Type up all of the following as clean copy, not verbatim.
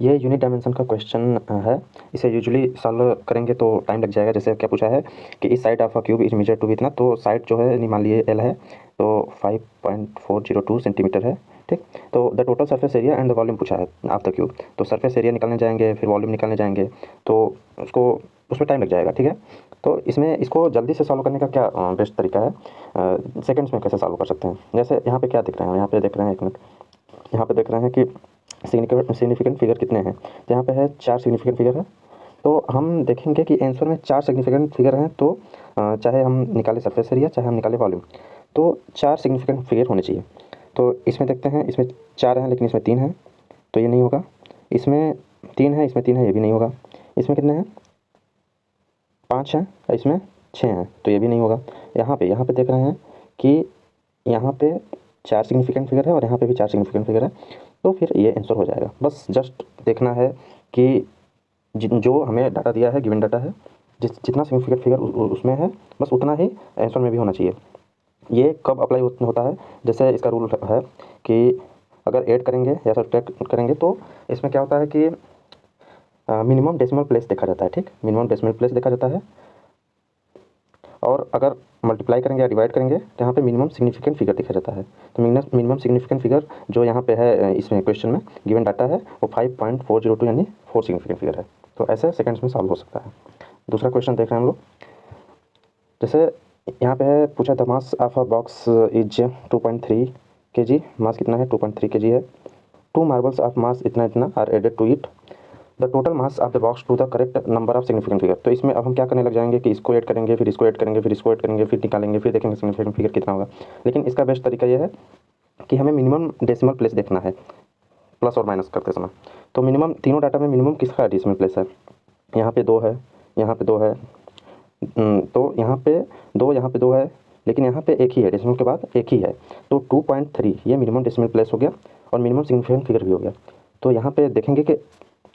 ये unit dimension का question है। इसे यूजुअली सॉल्व करेंगे तो टाइम लग जाएगा। जैसे क्या पूछा है कि इस side of a cube is measure to be इतना, तो साइड जो है मान लिए एल है तो 5.402 सेंटीमीटर है, ठीक। तो the total surface area and the volume पूछा है ऑफ द क्यूब, तो सरफेस एरिया निकालने जाएंगे फिर वॉल्यूम निकालने जाएंगे तो उसमें टाइम लग जाएगा, ठीक है। तो इसमें इसको जल्दी से सॉल्व करने का क्या बेस्ट तरीका है, सेकंड्स में कैसे सॉल्व कर सकते हैं। जैसे यहाँ पे क्या दिख रहे हैं, यहाँ पे देख रहे हैं, एक मिनट, यहाँ पे देख रहे हैं कि सिग्निफिकेंट फिगर कितने हैं। तो यहाँ पे है 4 सिग्निफिकेंट फिगर है। तो हम देखेंगे कि आंसर में 4 सिग्निफिकेंट फिगर हैं, तो चाहे हम निकालें सरफेस एरिया चाहे हम निकालें वॉल्यूम, तो 4 सिग्निफिकेंट फिगर होने चाहिए। तो इसमें देखते हैं, इसमें 4 हैं लेकिन इसमें 3 है तो ये नहीं होगा। इसमें 3 है, इसमें 3 है, ये भी नहीं होगा। इसमें कितने हैं, 5 हैं, इसमें 6 हैं तो ये भी नहीं होगा। यहाँ पे देख रहे हैं कि यहाँ पे 4 सिग्निफिकेंट फिगर है और यहाँ पे भी 4 सिग्निफिकेंट फिगर है, तो फिर ये आंसर हो जाएगा। बस जस्ट देखना है कि जो हमें डाटा दिया है, गिवन डाटा है, जितना सिग्निफिकेंट फिगर उसमें है बस उतना ही आंसर में भी होना चाहिए। ये कब अप्लाई होता है, जैसे इसका रूल है कि अगर ऐड करेंगे या सब्ट्रैक्ट करेंगे तो इसमें क्या होता है कि मिनिमम डेसिमल प्लेस देखा जाता है, ठीक। मिनिमम डेसिमल प्लेस देखा जाता है, और अगर मल्टीप्लाई करेंगे या डिवाइड करेंगे तो यहाँ पे मिनिमम सिग्निफिकेंट फिगर देखा जाता है। तो मिनिमम सिग्निफिकेंट फिगर जो यहाँ पे है, इसमें क्वेश्चन में गिवन डाटा है वो 5.402 यानी 4 सिग्निफिकेंट फिगर है। तो ऐसे सेकंड्स में सॉल्व हो सकता है। दूसरा क्वेश्चन देख रहे हैं हम लोग। जैसे यहाँ पे है पूछा था mass of a box is 2.3 kg, मास कितना है 2.3 kg है। 2 मार्बल्स ऑफ मास इतना इतना are added to it, the total mass of the box to the correct number of significant figure. तो इसमें अब हम क्या करने लग जाएंगे कि इसको ऐड करेंगे फिर इसको ऐड करेंगे फिर इसको ऐड करेंगे फिर निकालेंगे फिर देखेंगे सिग्निफिकेंट फिगर कितना होगा। लेकिन इसका बेस्ट तरीका ये है कि हमें मिनिमम डेसिमल प्लेस देखना है प्लस और माइनस करते समय। तो मिनिमम तीनों डाटा में मिनिमम किसका डेसिमल प्लेस है, यहाँ पे 2 है, यहाँ पे 2 है, तो यहाँ पे 2, यहाँ पे 2 है, लेकिन यहाँ पे एक ही है, डेसिमल के बाद एक ही है। तो 2.3 ये मिनिमम डेसिमल प्लेस हो गया और मिनिमम सिग्निफिकेंट फिगर भी हो गया। तो यहाँ पे देखेंगे कि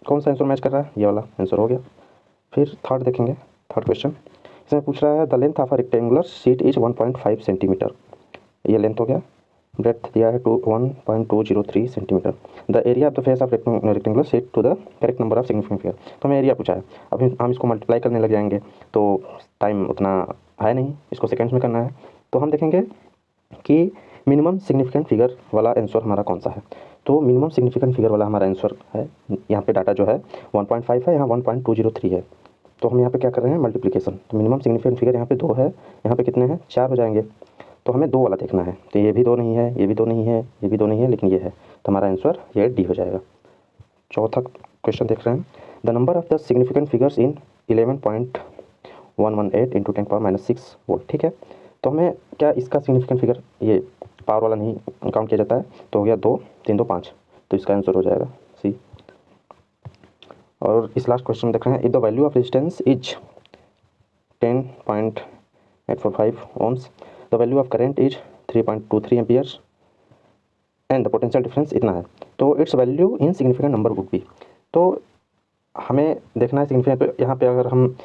कौन सा आंसर मैच कर रहा है, ये वाला आंसर हो गया। फिर थर्ड देखेंगे, थर्ड क्वेश्चन इसमें पूछ रहा है the length of a rectangular sheet is 1.5 centimetre, ये लेंथ हो गया। ब्रेथ दिया है 1.203 centimetre. The area of the face of rectangular sheet to the correct number of significant figure. तो हमें एरिया पूछा है, अभी हम इसको मल्टीप्लाई करने लग जाएंगे तो टाइम उतना है नहीं, इसको सेकेंड्स में करना है। तो हम देखेंगे कि मिनिमम सिग्निफिकेंट फिगर वाला आंसर हमारा कौन सा है। तो मिनिमम सिग्निफिकेंट फिगर वाला हमारा आंसर है, यहाँ पे डाटा जो है 1.5 है, यहाँ 1.203 है। तो हम यहाँ पे क्या कर रहे हैं, मल्टीप्लिकेशन। तो मिनिमम सिग्निफिकेंट फिगर यहाँ पे 2 है, यहाँ पे कितने हैं, 4 हो जाएंगे। तो हमें 2 वाला देखना है, तो ये भी 2 नहीं है, ये भी 2 नहीं है, ये भी 2 नहीं है, लेकिन ये है, तो हमारा आंसर ये डी हो जाएगा। चौथा क्वेश्चन देख रहे हैं the number of the significant figures in 11.118 into 10⁻⁶ volt, ठीक है। तो हमें क्या इसका सिग्निफिकेंट फिगर, ये पावर वाला नहीं काउंट किया जाता है, तो हो गया 2, 3, 2, 5, तो इसका आंसर हो जाएगा सी। और इस लास्ट क्वेश्चन देख रहे हैं if the value of resistance is 10.845 ohms, the value of current is 3.23 amperes and the potential difference इतना है, तो it's value in significant number would be. तो हमें देखना है सिग्निफिकेंट, तो यहाँ पे अगर हम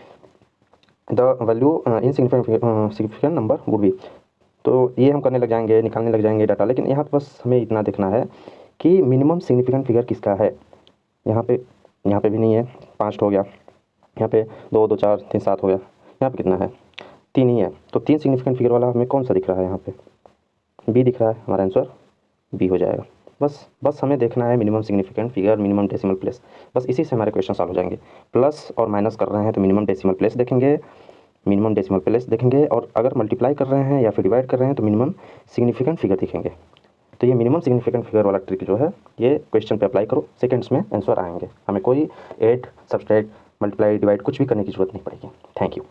the value in significant number would be, तो ये हम करने लग जाएंगे, निकालने लग जाएंगे डाटा। लेकिन यहाँ पे बस हमें इतना देखना है कि मिनिमम सिग्निफिकेंट फिगर किसका है। यहाँ पे भी नहीं है, 5 हो गया, यहाँ पे 2, 2, 4, 3, 7 हो गया, यहाँ पे कितना है, 3 ही है। तो 3 सिग्निफिकेंट फिगर वाला हमें कौन सा दिख रहा है, यहाँ पे बी दिख रहा है, हमारा आंसर बी हो जाएगा। बस हमें देखना है minimum significant figure, minimum decimal place, बस इसी से हमारे क्वेश्चन सॉल्व हो जाएंगे। प्लस और माइनस कर रहे हैं तो मिनिमम डेसिमल प्लेस देखेंगे, मिनिमम डेसिमल प्लेस देखेंगे, और अगर मल्टीप्लाई कर रहे हैं या फिर डिवाइड कर रहे हैं तो मिनिमम सिग्निफिकेंट फिगर दिखेंगे। तो ये मिनिमम सिग्निफिकेंट फिगर वाला ट्रिक जो है ये क्वेश्चन पे अप्लाई करो, सेकंड्स में आंसर आएंगे, हमें कोई ऐड, सब्सट्रैक्ट, मल्टीप्लाई, डिवाइड कुछ भी करने की जरूरत नहीं पड़ेगी। Thank you.